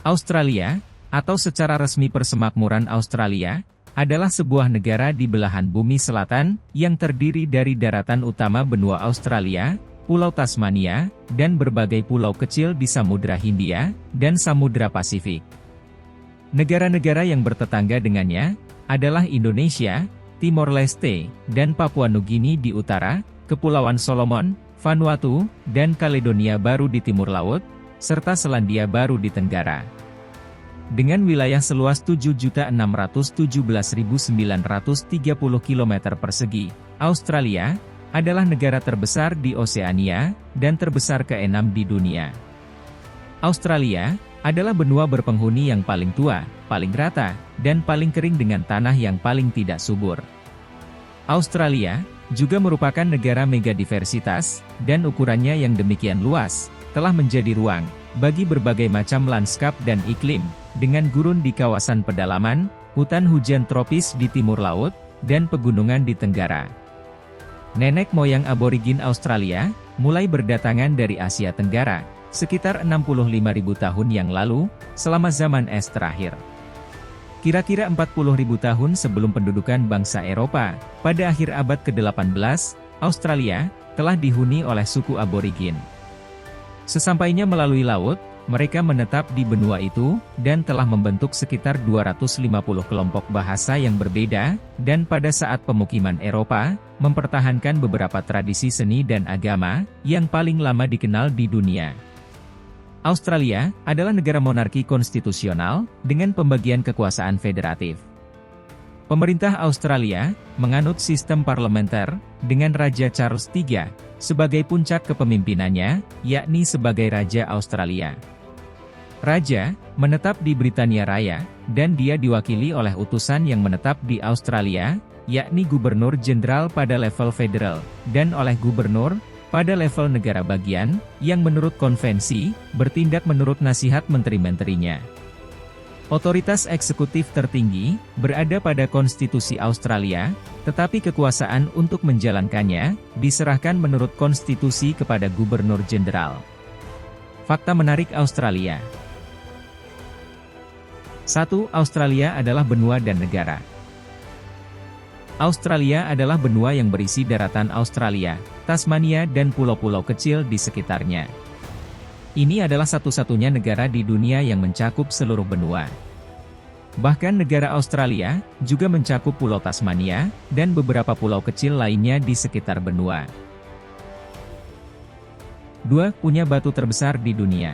Australia, atau secara resmi Persemakmuran Australia, adalah sebuah negara di belahan bumi selatan, yang terdiri dari daratan utama benua Australia, Pulau Tasmania, dan berbagai pulau kecil di Samudra Hindia, dan Samudra Pasifik. Negara-negara yang bertetangga dengannya, adalah Indonesia, Timor Leste, dan Papua Nugini di utara, Kepulauan Solomon, Vanuatu, dan Kaledonia Baru di timur laut, serta Selandia Baru di tenggara. Dengan wilayah seluas 7.617.930 km persegi, Australia adalah negara terbesar di Oseania, dan terbesar ke-6 di dunia. Australia adalah benua berpenghuni yang paling tua, paling rata, dan paling kering dengan tanah yang paling tidak subur. Australia juga merupakan negara megadiversitas, dan ukurannya yang demikian luas, telah menjadi ruang bagi berbagai macam lanskap dan iklim, dengan gurun di kawasan pedalaman, hutan hujan tropis di timur laut, dan pegunungan di tenggara. Nenek moyang aborigin Australia mulai berdatangan dari Asia Tenggara, sekitar 65.000 tahun yang lalu, selama zaman es terakhir. Kira-kira 40.000 tahun sebelum pendudukan bangsa Eropa, pada akhir abad ke-18, Australia telah dihuni oleh suku aborigin. Sesampainya melalui laut, mereka menetap di benua itu, dan telah membentuk sekitar 250 kelompok bahasa yang berbeda, dan pada saat pemukiman Eropa, mempertahankan beberapa tradisi seni dan agama, yang paling lama dikenal di dunia. Australia adalah negara monarki konstitusional, dengan pembagian kekuasaan federatif. Pemerintah Australia menganut sistem parlementer, dengan Raja Charles III sebagai puncak kepemimpinannya, yakni sebagai Raja Australia. Raja menetap di Britania Raya, dan dia diwakili oleh utusan yang menetap di Australia, yakni Gubernur Jenderal pada level federal, dan oleh Gubernur pada level negara bagian, yang menurut konvensi, bertindak menurut nasihat menteri-menterinya. Otoritas eksekutif tertinggi berada pada konstitusi Australia, tetapi kekuasaan untuk menjalankannya diserahkan menurut konstitusi kepada Gubernur Jenderal. Fakta menarik Australia. 1. Australia adalah benua dan negara. Australia adalah benua yang berisi daratan Australia, Tasmania dan pulau-pulau kecil di sekitarnya. Ini adalah satu-satunya negara di dunia yang mencakup seluruh benua. Bahkan negara Australia juga mencakup Pulau Tasmania, dan beberapa pulau kecil lainnya di sekitar benua. 2. Punya batu terbesar di dunia.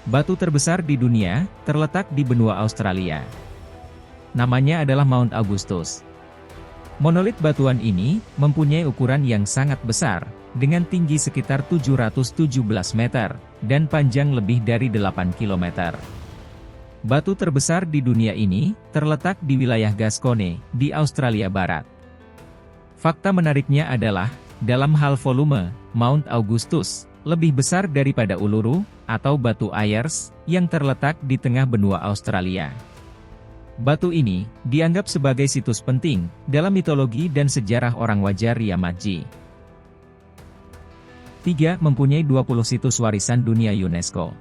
Batu terbesar di dunia terletak di benua Australia. Namanya adalah Mount Augustus. Monolit batuan ini mempunyai ukuran yang sangat besar, dengan tinggi sekitar 717 meter, dan panjang lebih dari 8 km. Batu terbesar di dunia ini terletak di wilayah Gascoyne, di Australia Barat. Fakta menariknya adalah, dalam hal volume, Mount Augustus lebih besar daripada Uluru, atau Batu Ayers, yang terletak di tengah benua Australia. Batu ini dianggap sebagai situs penting dalam mitologi dan sejarah orang wajar Yamatji. 3. Mempunyai 20 situs warisan dunia UNESCO.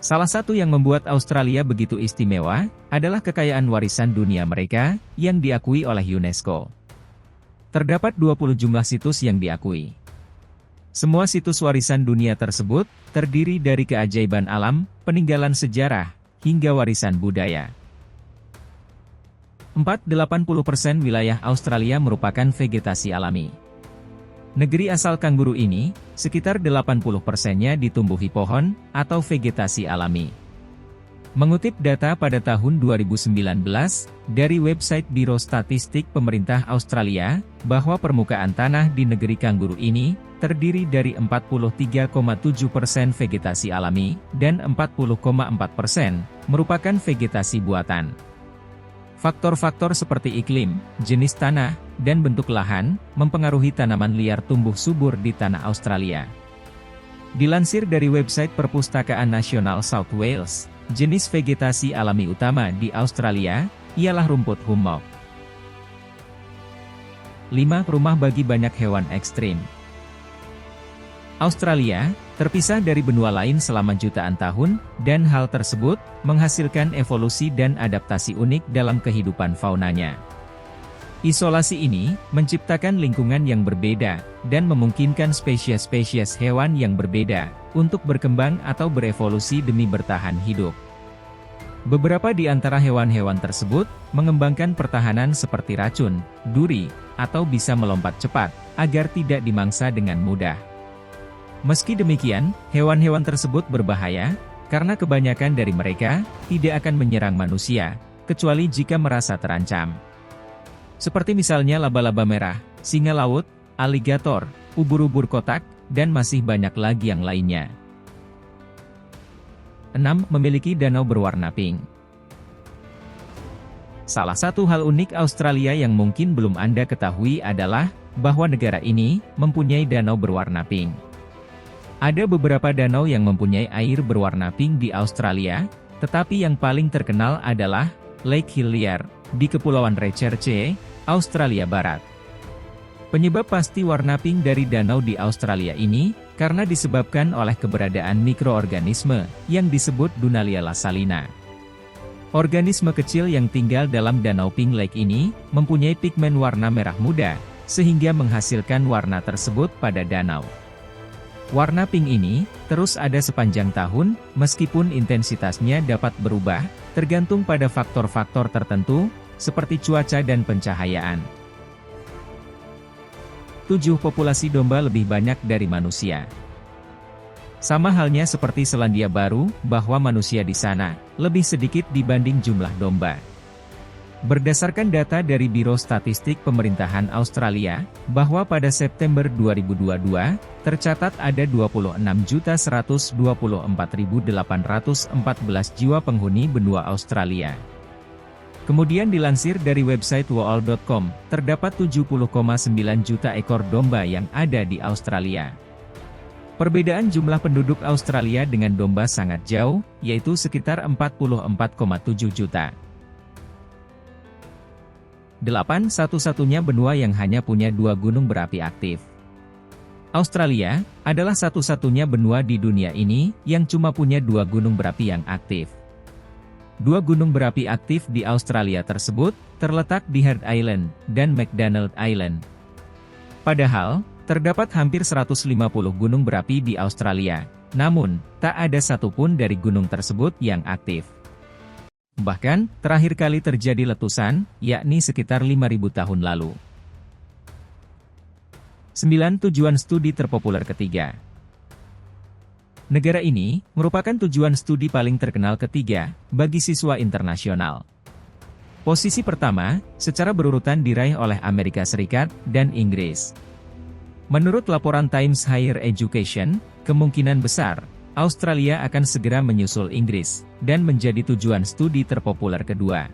Salah satu yang membuat Australia begitu istimewa adalah kekayaan warisan dunia mereka yang diakui oleh UNESCO. Terdapat 20 jumlah situs yang diakui. Semua situs warisan dunia tersebut terdiri dari keajaiban alam, peninggalan sejarah, hingga warisan budaya. 80% wilayah Australia merupakan vegetasi alami. Negeri asal kanguru ini, sekitar 80%-nya ditumbuhi pohon, atau vegetasi alami. Mengutip data pada tahun 2019, dari website Biro Statistik Pemerintah Australia, bahwa permukaan tanah di negeri kanguru ini, terdiri dari 43,7% vegetasi alami, dan 40,4% merupakan vegetasi buatan. Faktor-faktor seperti iklim, jenis tanah, dan bentuk lahan, mempengaruhi tanaman liar tumbuh subur di tanah Australia. Dilansir dari website Perpustakaan Nasional South Wales, jenis vegetasi alami utama di Australia, ialah rumput hummock. 5. Rumah bagi banyak hewan ekstrim. Australia terpisah dari benua lain selama jutaan tahun, dan hal tersebut menghasilkan evolusi dan adaptasi unik dalam kehidupan faunanya. Isolasi ini menciptakan lingkungan yang berbeda, dan memungkinkan spesies-spesies hewan yang berbeda untuk berkembang atau berevolusi demi bertahan hidup. Beberapa di antara hewan-hewan tersebut mengembangkan pertahanan seperti racun, duri, atau bisa melompat cepat agar tidak dimangsa dengan mudah. Meski demikian, hewan-hewan tersebut berbahaya karena kebanyakan dari mereka tidak akan menyerang manusia, kecuali jika merasa terancam. Seperti misalnya laba-laba merah, singa laut, aligator, ubur-ubur kotak, dan masih banyak lagi yang lainnya. 6. Memiliki danau berwarna pink. Salah satu hal unik Australia yang mungkin belum Anda ketahui adalah bahwa negara ini mempunyai danau berwarna pink. Ada beberapa danau yang mempunyai air berwarna pink di Australia, tetapi yang paling terkenal adalah Lake Hillier di Kepulauan Recherche, Australia Barat. Penyebab pasti warna pink dari danau di Australia ini karena disebabkan oleh keberadaan mikroorganisme yang disebut Dunalia lasalina. Organisme kecil yang tinggal dalam danau Pink Lake ini mempunyai pigmen warna merah muda, sehingga menghasilkan warna tersebut pada danau. Warna pink ini terus ada sepanjang tahun, meskipun intensitasnya dapat berubah, tergantung pada faktor-faktor tertentu, seperti cuaca dan pencahayaan. 7. Populasi domba lebih banyak dari manusia. Sama halnya seperti Selandia Baru, bahwa manusia di sana lebih sedikit dibanding jumlah domba. Berdasarkan data dari Biro Statistik Pemerintahan Australia, bahwa pada September 2022, tercatat ada 26.124.814 jiwa penghuni benua Australia. Kemudian dilansir dari website wall.com, terdapat 70,9 juta ekor domba yang ada di Australia. Perbedaan jumlah penduduk Australia dengan domba sangat jauh, yaitu sekitar 44,7 juta. 8. Satu-satunya benua yang hanya punya 2 gunung berapi aktif. Australia adalah satu-satunya benua di dunia ini yang cuma punya 2 gunung berapi yang aktif. 2 gunung berapi aktif di Australia tersebut terletak di Heard Island dan McDonald Island. Padahal, terdapat hampir 150 gunung berapi di Australia, namun, tak ada satupun dari gunung tersebut yang aktif. Bahkan, terakhir kali terjadi letusan, yakni sekitar 5.000 tahun lalu. 9. Tujuan studi terpopuler ketiga. Negara ini merupakan tujuan studi paling terkenal ketiga bagi siswa internasional. Posisi pertama, secara berurutan diraih oleh Amerika Serikat dan Inggris. Menurut laporan Times Higher Education, kemungkinan besar Australia akan segera menyusul Inggris dan menjadi tujuan studi terpopuler kedua.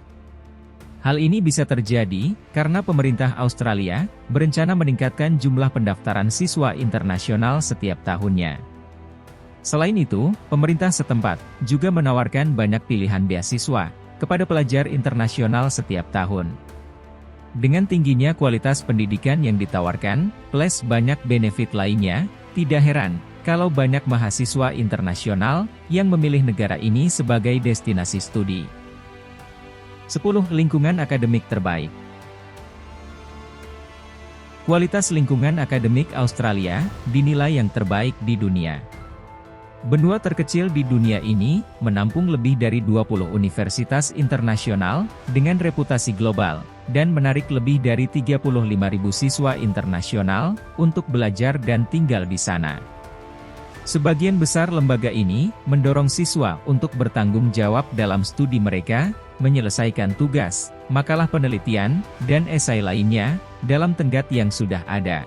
Hal ini bisa terjadi karena pemerintah Australia berencana meningkatkan jumlah pendaftaran siswa internasional setiap tahunnya. Selain itu, pemerintah setempat juga menawarkan banyak pilihan beasiswa kepada pelajar internasional setiap tahun. Dengan tingginya kualitas pendidikan yang ditawarkan, plus banyak benefit lainnya, tidak heran kalau banyak mahasiswa internasional yang memilih negara ini sebagai destinasi studi. 10. Lingkungan akademik terbaik. Kualitas lingkungan akademik Australia dinilai yang terbaik di dunia. Benua terkecil di dunia ini menampung lebih dari 20 universitas internasional dengan reputasi global dan menarik lebih dari 35.000 siswa internasional untuk belajar dan tinggal di sana. Sebagian besar lembaga ini mendorong siswa untuk bertanggung jawab dalam studi mereka, menyelesaikan tugas, makalah penelitian, dan esai lainnya dalam tenggat yang sudah ada.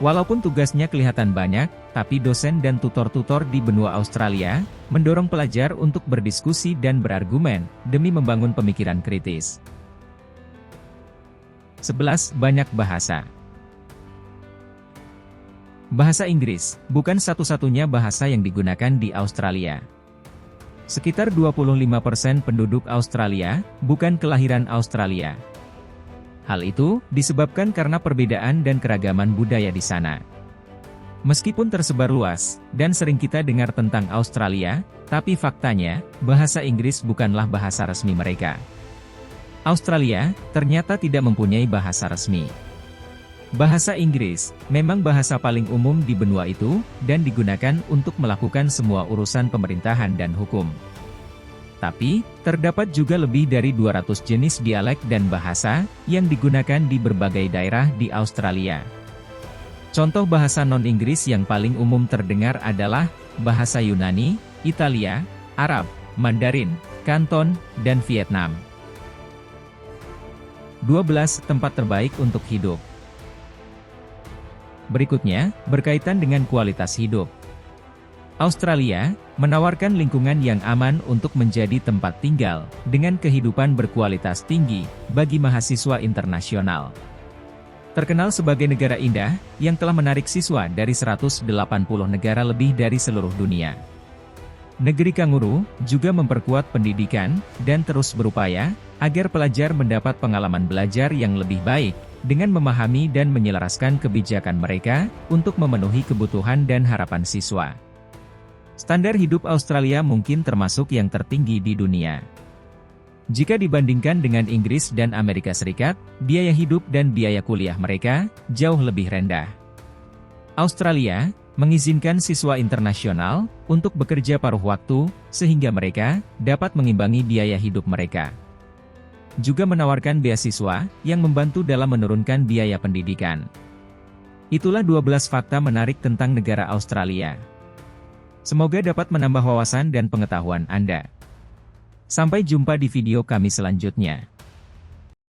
Walaupun tugasnya kelihatan banyak, tapi dosen dan tutor-tutor di benua Australia mendorong pelajar untuk berdiskusi dan berargumen demi membangun pemikiran kritis. 11. Banyak bahasa. Bahasa Inggris bukan satu-satunya bahasa yang digunakan di Australia. Sekitar 25% penduduk Australia bukan kelahiran Australia. Hal itu disebabkan karena perbedaan dan keragaman budaya di sana. Meskipun tersebar luas, dan sering kita dengar tentang Australia, tapi faktanya, bahasa Inggris bukanlah bahasa resmi mereka. Australia, ternyata tidak mempunyai bahasa resmi. Bahasa Inggris, memang bahasa paling umum di benua itu, dan digunakan untuk melakukan semua urusan pemerintahan dan hukum. Tapi, terdapat juga lebih dari 200 jenis dialek dan bahasa, yang digunakan di berbagai daerah di Australia. Contoh bahasa non-Inggris yang paling umum terdengar adalah bahasa Yunani, Italia, Arab, Mandarin, Kanton, dan Vietnam. 12 tempat terbaik untuk hidup. Berikutnya, berkaitan dengan kualitas hidup. Australia menawarkan lingkungan yang aman untuk menjadi tempat tinggal, dengan kehidupan berkualitas tinggi bagi mahasiswa internasional. Terkenal sebagai negara indah, yang telah menarik siswa dari 180 negara lebih dari seluruh dunia. Negeri kanguru juga memperkuat pendidikan, dan terus berupaya, agar pelajar mendapat pengalaman belajar yang lebih baik, dengan memahami dan menyelaraskan kebijakan mereka, untuk memenuhi kebutuhan dan harapan siswa. Standar hidup Australia mungkin termasuk yang tertinggi di dunia. Jika dibandingkan dengan Inggris dan Amerika Serikat, biaya hidup dan biaya kuliah mereka jauh lebih rendah. Australia mengizinkan siswa internasional untuk bekerja paruh waktu, sehingga mereka dapat mengimbangi biaya hidup mereka. Juga menawarkan beasiswa yang membantu dalam menurunkan biaya pendidikan. Itulah 12 fakta menarik tentang negara Australia. Semoga dapat menambah wawasan dan pengetahuan Anda. Sampai jumpa di video kami selanjutnya.